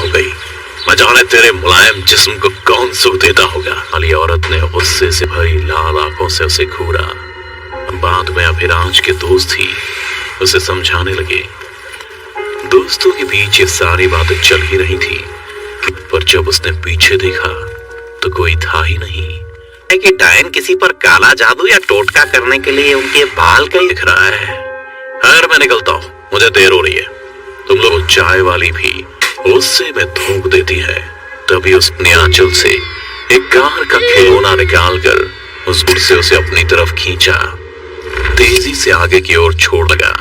हो गई। न जाने तेरे मुलायम जिस्म को कौन सुख देता होगा। वाली औरत ने गुस्से से भरी लाल आंखों से उसे घूरा। बाद में अभिराज के दोस्त ही उसे समझाने लगे। दोस्तों के बीच ये सारी बातें चल ही रही थी, पर जब उसने पीछे देखा तो कोई था ही नहीं। कि डायन किसी पर काला जादू या टोटका करने के लिए उनके बाल कहीं दिख रहा है। खैर मैं निकलता हूँ, मुझे देर हो रही है। तुम लोग चाय वाली भी गुस्से में थूक देती है। तभी उसने आंचल से एक कार का खिलौना निकालकर उस बुढ़ से उसे अपनी तरफ खींचा, तेजी से आगे की ओर छोड़ लगा।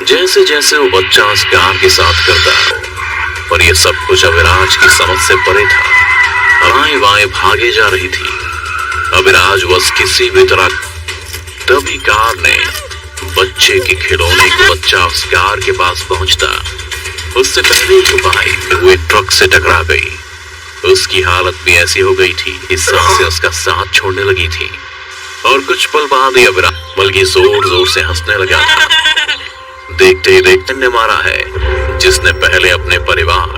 जैसे जैसे वो बच्चा उस कार के साथ करता, और ये सब कुछ अविराज की समझ से परे था। हवाएं बाएं भागे जा रही थी। अविराज बस किसी भी तरह। तभी कार ने बच्चे के खिलौने को बच्चा उस कार के पास पहुंचता उससे पहले ही बाइक हुए ट्रक से टकरा गई। उसकी हालत भी ऐसी हो गई थी कि सांसें उसका साथ छोड़ने लगी थी। और कुछ पल बाद ही अविराज बल्कि जोर जोर से हंसने लगा था। देखते ही देखते ने मारा है जिसने पहले अपने परिवार,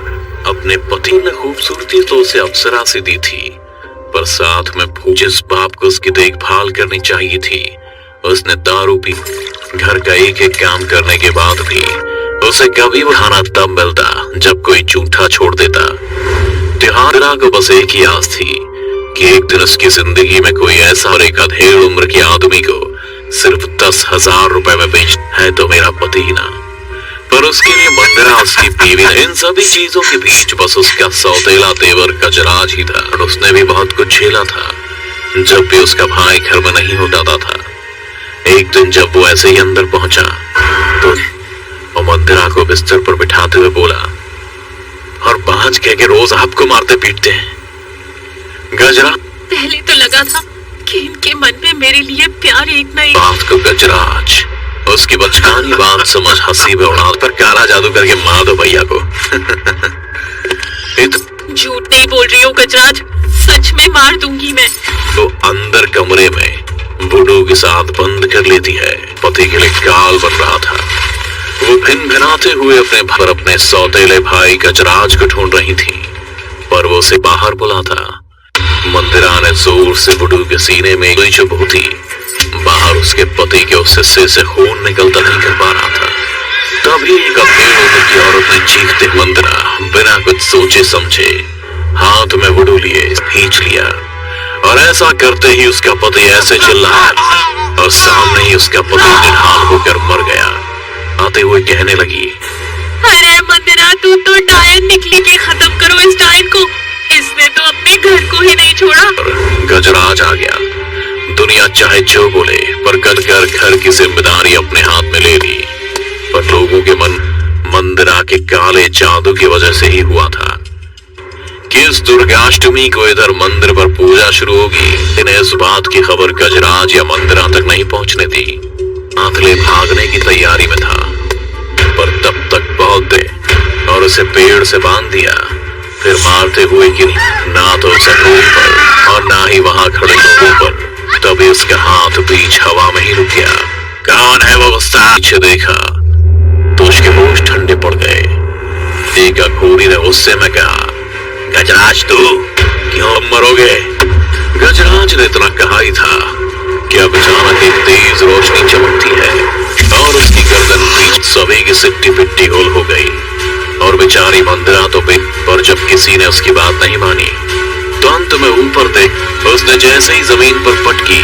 अपने पति ने खूबसूरती तो उसे अप्सरा से दी थी, पर साथ में जिस बाप को उसकी देखभाल करनी चाहिए थी, उसने दारू पी घर का एक एक काम करने के बाद भी उसे कभी उठाना तब मिलता जब कोई झूठा छोड़ देता। तिहारा को बस एक ही आस थी कि एक दिन उसकी जिंदगी में कोई ऐसा और एक अधेड़ उम्र के आदमी को सिर्फ 10,000 रुपए में बेच है तो मेरा पति ही ना। पर उसके लिए मंदिरा उसकी बीवी, इन सभी चीजों के बीच बस उसका सौतेला तेवर गजराज ही था। और उसने भी बहुत कुछ झेला था जब भी उसका भाई घर में नहीं होता था। एक दिन जब वो ऐसे ही अंदर पहुंचा तो वो मंदिरा को बिस्तर पर बिठाते हुए बोला, और बाज कह के रोज आपको मारते पीटते हैं। गजरा पहले तो लगा था कि इनके मन में मेरे लिए प्यार एक न एक। बात को गजराज उसकी बचकानी बात समझ हंसी में उड़ा पर काला जादू करके मार दो भैया को। झूठ नहीं बोल रही हूँ गजराज, सच में मार दूंगी मैं। तो अंदर कमरे में बुड्ढू के साथ बंद कर लेती है। पति के लिए काल बन रहा था। वो भिन भिनाते हुए अपने सौतेले भाई गजराज को ढूंढ रही थी, पर वो उसे बाहर बुला था। मंदिरा ने जोर से बुड्ढू के सीने में कोई चुभूती, बाहर उसके पति के उस हिस्से से खून निकलता नहीं कर पा रहा था। तभी एक अधेड़ उम्र की औरत ने चीखते मंदिरा बिना कुछ सोचे समझे हाथ में बुड्ढू लिए खींच लिया। और ऐसा करते ही उसका पति ऐसे चिल्लाया और सामने ही उसका पति निढाल होकर मर गया। आते हुए कहने लगी, अरे मंदिरा तू तो डायन निकली के खत्म करो इस डायन को, इसने तो अपने घर को ही नहीं छोड़ा। गजराज आ गया। दुनिया चाहे जो बोले पर गदकर घर की जिम्मेदारी अपने हाथ में ले ली। पर लोगों के मन मंदिरा के काले जादू की वजह से ही हुआ था कि इस दुर्गाष्टमी को इधर मंदिर पर पूजा शुरू होगी। इन्हें इस बात की खबर गजराज या मंदिरा तक नहीं पहुंचने दी। आंखले भागने की तैयारी में था, पर तब तक बहुत दे और उसे पेड़ से बांध दिया। फिर मारते हुए कि ना तो उसे रोड पर और ना ही वहां खड़े लोगों पर। तभी उसका हाथ बीच हवा में ही रुक गया। कौन है वो? पीछे देखा तो उसके होश ठंडे पड़ गए। एक अघोरी ने गुस्से में कहा, गजराज तू क्यों मरोगे? गजराज ने इतना कहा ही था कि अब अचानक एक तेज रोशनी चमकती है और उसकी गर्दन बीच सभी की सिट्टी पिट्टी गोल हो गई। और बेचारी मंदिरा तो पर जब किसी ने उसकी बात नहीं मानी तो अंत में ऊपर देख उसने जैसे ही जमीन पर पटकी,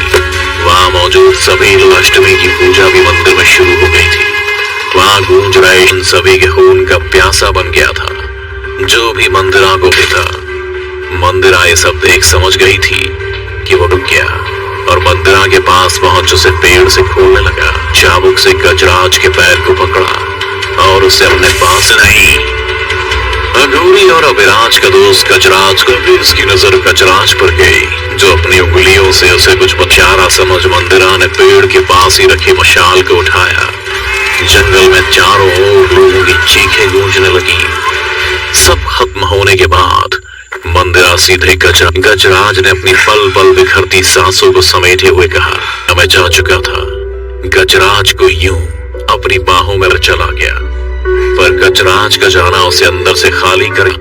वहां मौजूद सभी लोग अष्टमी की पूजा भी मंदिर में शुरू हो गई थी। वहां गूंज रहे इन सभी के खून का प्यासा बन गया था। जो भी मंदिरा को देखा, मंदिरा ये सब देख समझ गई थी कि वो रुक गया और मंदिरा के पास पहुंच उसे पेड़ से खोलने लगा। चाबुक से गजराज के पैर को पकड़ा और उसे अपने पास नहीं। अघोरी और अविराज का दोस्त गजराज को भी उसकी नजर गजराज पर गई, जो अपनी उंगलियों से उसे कुछ इशारा समझ मंदिरा ने पेड़ के पास ही रखी मशाल को उठाया। जंगल में चारों ओर लोगों की चीखें गूंजने लगी। सब खत्म होने के बाद मंदिरा सीधे गजराज ने अपनी पल पल बिखरती सांसों को समेटे हुए कहा, मैं जा चुका था। गजराज को यूं अपनी बाहों में चला गया। पर गजराज का जाना उसे अंदर से खाली करे।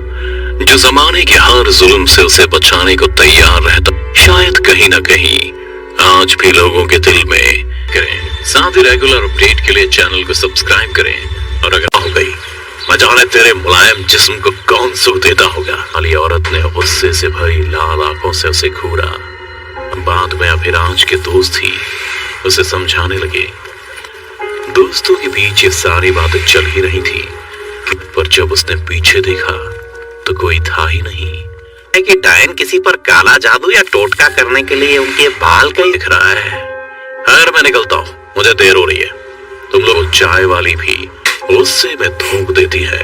जो जमाने के हर जुल्म से उसे बचाने को तैयार रहता, शायद कहीं ना कहीं आज भी लोगों के दिल में करें। साथ ही रेगुलर अपडेट के लिए चैनल को सब्सक्राइब करें। और अगर हो गई मैं जाने तेरे मुलायम जिस्म को कौन सुख देता होगा। वाली औरत ने गुस्से से भरी लाल आंखों से उसे घूरा। बाद में अभिराज के दोस्त ही उसे समझाने लगे। दोस्तों के बीच ये सारी बातें चल ही रही थी, पर जब उसने पीछे देखा तो कोई था ही नहीं। कि डायन किसी पर काला जादू या टोटका करने के लिए उनके बाल कहीं दिख रहा है। खैर मैं निकलता हूँ, मुझे देर हो रही है। तुम लोग चाय वाली भी गुस्से में थूक देती है।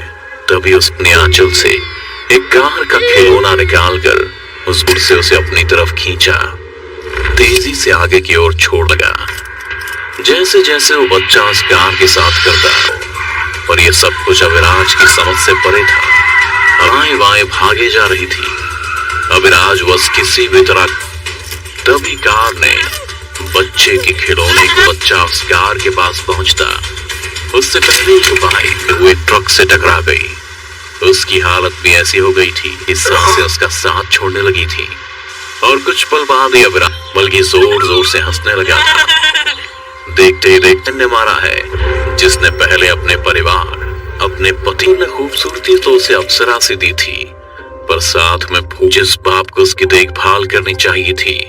तभी उसने आंचल से एक कार का खिलौना निकालकर उस बुढ़ से उसे अपनी तरफ खींचा, तेजी से आगे की ओर छोड़ लगा। जैसे जैसे वो बच्चा उस कार के साथ करता, पर यह सब कुछ अभिराज की समझ से परे था। हवाएं बाएं भागे जा रही थी। अभिराज बस किसी भी तरह। तभी कार ने बच्चे के खिलौने को बच्चा उस कार के पास पहुंचता उससे पहले ही बाइक हुए ट्रक से टकरा गई। उसकी हालत भी ऐसी हो गई थी कि सांसें उसका साथ छोड़ने लगी थी। और कुछ पल बाद ही अभिराज बल्कि जोर जोर से हंसने लगा था। देखते ही देखते ने मारा है जिसने पहले अपने परिवार, अपने पति ने खूबसूरती तो उसे अप्सरा से दी थी, पर साथ में जिस बाप को उसकी देखभाल करनी चाहिए थी,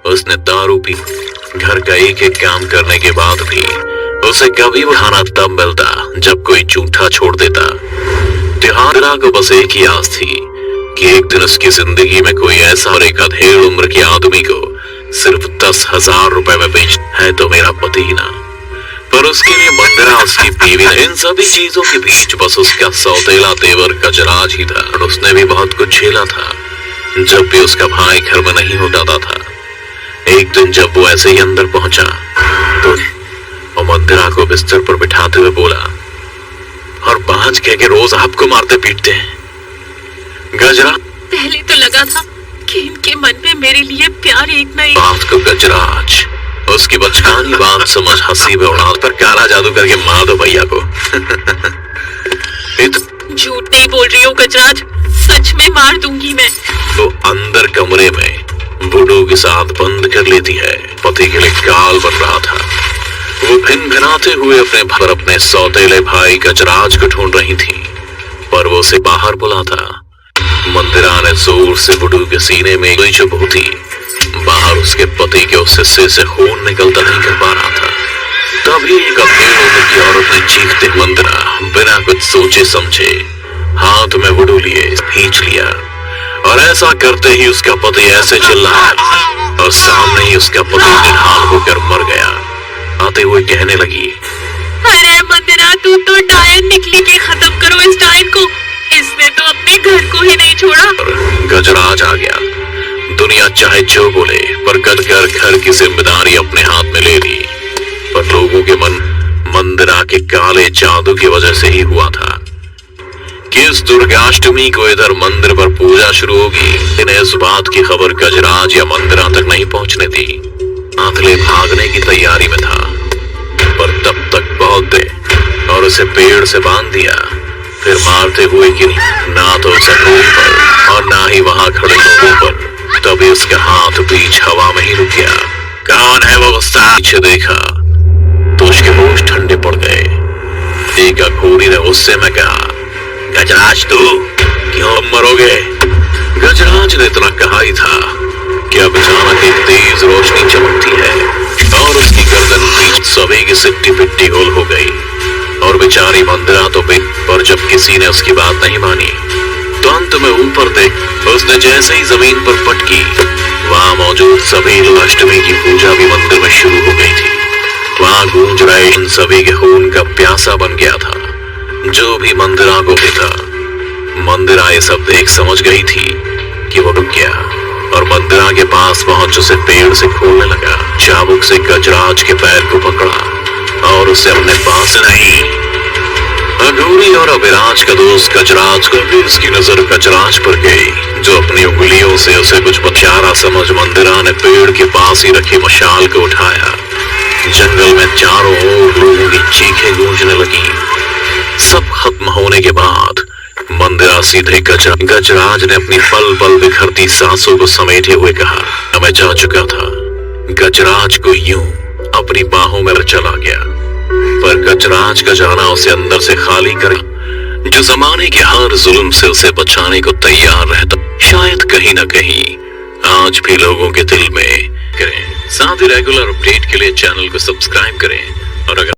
उसने दारू पी घर का एक एक काम करने के बाद भी उसे कभी वो खाना तब मिलता जब कोई झूठा छोड़ देता। तिहारा को बस एक ही आस थी कि एक दिन उसकी जिंदगी में कोई ऐसा और एक अधेड़ उम्र के आदमी को सिर्फ 10,000 रुपए में बेच है तो मेरा पति ही ना। पर उसके लिए मंदिरा उसकी बीवी, इन सभी चीजों के बीच बस उसका सौतेला तेवर गजराज ही था। और उसने भी बहुत कुछ झेला था जब भी उसका भाई घर में नहीं होता था। एक दिन जब वो ऐसे ही अंदर पहुंचा तो मंदिरा को बिस्तर पर बिठाते हुए बोला, और बाज कह के रोज आपको मारते पीटते हैं। गजराज पहले तो लगा था कि इनके मन में मेरे लिए प्यार एक नहीं। बात को गजराज उसकी बचकानी बात समझ हंसी में उड़ा पर काला जादू करके मार दो भैया को। झूठ नहीं बोल रही हूँ गजराज, सच में मार दूंगी मैं। तो अंदर कमरे में बुड्ढू के साथ बंद कर लेती है। पति के लिए काल बन रहा था। वो भिन-भिनाते हुए अपने सौतेले भाई गजराज को ढूंढ रही थी, पर वो उसे बाहर बुलाता। मंदिरा ने जोर से बुड्ढू के सीने में कोई चुभू थी। बाहर उसके पति के उस हिस्से से खून निकलता नहीं कर पा रहा था। तभी एक अधेड़ उम्र की औरत ने चीखते मंदिरा बिना कुछ सोचे समझे हाथ में बुड्ढू लिए खींच लिया। और ऐसा करते ही उसका पति ऐसे चिल्लाया और सामने ही उसका पति निहाल होकर मर गया। आते हुए कहने लगी, अरे मंदिरा तू तो डायन निकली के खत्म करो इस डायन को। इसने तो अपने घर को ही नहीं छोड़ा। गजराज आ गया। दुनिया चाहे जो बोले, पर गदगर घर की जिम्मेदारी अपने हाथ में ले ली। पर लोगों के मन मंदिरा के काले जादू की वजह से ही हुआ था कि इस दुर्गाष्टमी को इधर मंदिर पर पूजा शुरू होगी। इन्हें इस बात की खबर गजराज या मंदिरा तक नहीं पहुंचने दी। आंखले भागने की तैयारी में था, पर तब तक पहुंच गए और उसे पेड़ से बांध दिया। फिर मारते हुए कि ना तो जमीन पर और ना ही वहां खड़े लोगों पर। तभी उसका हाथ बीच हवा में ही रुक गया। कौन है वो? पीछे देखा तो उसके होश ठंडे पड़ गए। एक अघोरी ने उससे मैं कहा, गजराज तू क्यों मरोगे? गजराज ने इतना कहा ही था कि अब अचानक एक तेज रोशनी चमकती है और उसकी गर्दन बीच सभी की सिट्टी पिट्टी होल हो गई। और बेचारी मंदिरा तो पर जब किसी ने उसकी बात नहीं मानी तो अंत में ऊपर देख उसने जैसे ही जमीन पर पटकी, वहां मौजूद सभी लोग अष्टमी की पूजा भी मंदिर में शुरू हो गई थी। वहां गूंज रहे इन सभी के खून का प्यासा बन गया था जो भी मंदिरा को देखा। मंदिरा ये सब देख समझ गई थी कि वो रुक गया और मंदिरा के पास पहुंच उसे पेड़ से खोलने लगा। चाबुक से गजराज के पैर को पकड़ा और उसे अपने पास नहीं। अघोरी और अभिराज का दोस्त गजराज को भी उसकी नजर गजराज पर गई, जो अपनी उंगलियों से उसे कुछ इशारा समझ मंदिरा ने पेड़ के पास ही रखी मशाल को उठाया। जंगल में चारों ओर लोगों की चीखें गूंजने लगी। सब खत्म होने के बाद मंदिरा सीधे गजराज ने अपनी पल पल बिखरती सांसों को समेटे हुए कहा, मैं जा चुका था। गजराज को यूं अपनी बाहों में चला गया, पर गजराज का जाना उसे अंदर से खाली कर, जो जमाने के हर जुल्म से उसे बचाने को तैयार रहता, शायद कहीं ना कहीं आज भी लोगों के दिल में करें। साथ ही रेगुलर अपडेट के लिए चैनल को सब्सक्राइब करें और अगर